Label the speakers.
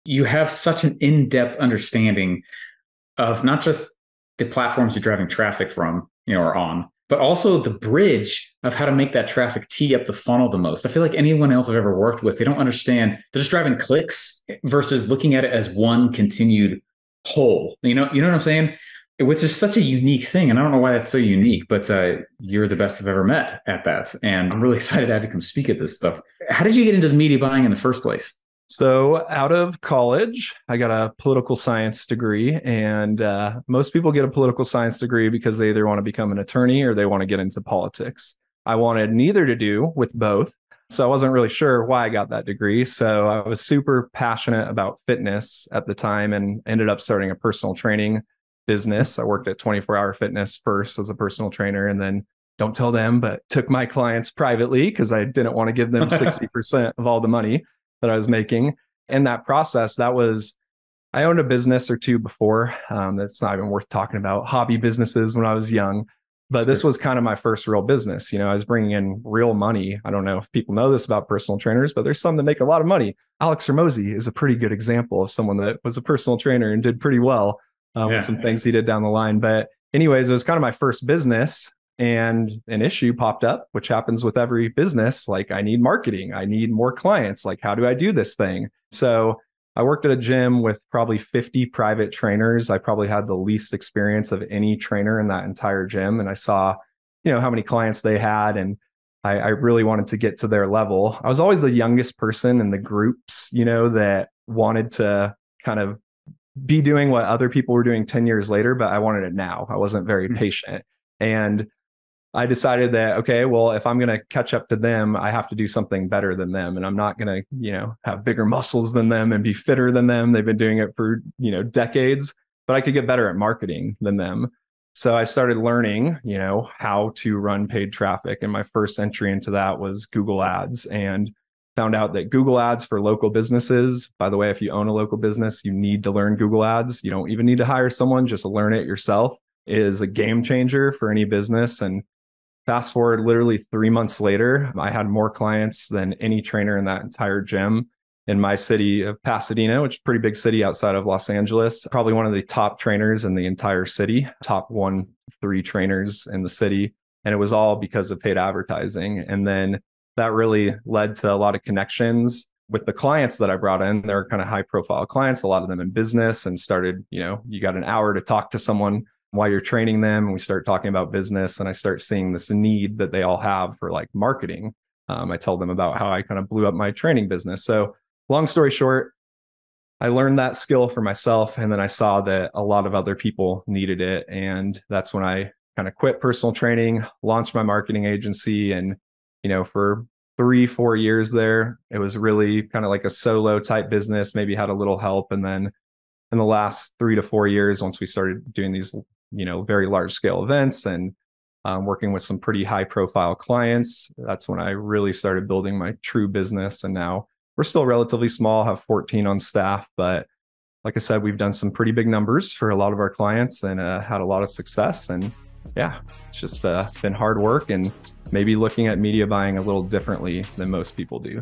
Speaker 1: You have such an in-depth understanding of not just the platforms you're driving traffic from, or on, but also the bridge of how to make that traffic tee up the funnel the most. I feel like anyone else I've ever worked with, they don't understand. They're just driving clicks versus looking at it as one continued whole. You know what I'm saying? Which is such a unique thing. And I don't know why that's so unique, but you're the best I've ever met at that. And I'm really excited to have you come speak at this stuff. How did you get into the media buying in the first place?
Speaker 2: So out of college, I got a political science degree, and most people get a political science degree because they either want to become an attorney or they want to get into politics. I wanted neither to do with both. So I wasn't really sure why I got that degree. So I was super passionate about fitness at the time and ended up starting a personal training business. I worked at 24 Hour Fitness first as a personal trainer, and then don't tell them, but took my clients privately because I didn't want to give them 60% of all the money that I was making. In that process, I owned a business or two before. That's not even worth talking about. Hobby businesses when I was young, but this was kind of my first real business. I was bringing in real money. I don't know if people know this about personal trainers, but there's some that make a lot of money. Alex Hormozy is a pretty good example of someone that was a personal trainer and did pretty well with some things he did down the line. But anyways, it was kind of my first business. And an issue popped up, which happens with every business. Like, I need marketing. I need more clients. Like, how do I do this thing? So I worked at a gym with probably 50 private trainers. I probably had the least experience of any trainer in that entire gym. And I saw, how many clients they had. And I really wanted to get to their level. I was always the youngest person in the groups, that wanted to kind of be doing what other people were doing 10 years later, but I wanted it now. I wasn't very patient. And I decided that, okay, well, if I'm going to catch up to them, I have to do something better than them. And I'm not going to, have bigger muscles than them and be fitter than them. They've been doing it for, decades, but I could get better at marketing than them. So I started learning, how to run paid traffic. And my first entry into that was Google Ads, and found out that Google Ads for local businesses, by the way, if you own a local business, you need to learn Google Ads. You don't even need to hire someone, just learn it yourself, is a game changer for any business. And fast forward literally 3 months later, I had more clients than any trainer in that entire gym in my city of Pasadena, which is a pretty big city outside of Los Angeles. Probably one of the top trainers in the entire city, top 1-3 trainers in the city. And it was all because of paid advertising. And then that really led to a lot of connections with the clients that I brought in. They were kind of high profile clients, a lot of them in business, and started, you got an hour to talk to someone while you're training them, and we start talking about business, and I start seeing this need that they all have for like marketing. I tell them about how I kind of blew up my training business. So long story short, I learned that skill for myself, and then I saw that a lot of other people needed it. And that's when I kind of quit personal training, launched my marketing agency. And, for 3-4 years there, it was really kind of like a solo type business, maybe had a little help. And then in the last 3 to 4 years, once we started doing these very large scale events and working with some pretty high profile clients, that's when I really started building my true business. And now we're still relatively small, have 14 on staff, but like I said, we've done some pretty big numbers for a lot of our clients and had a lot of success. And yeah, it's just been hard work and maybe looking at media buying a little differently than most people do.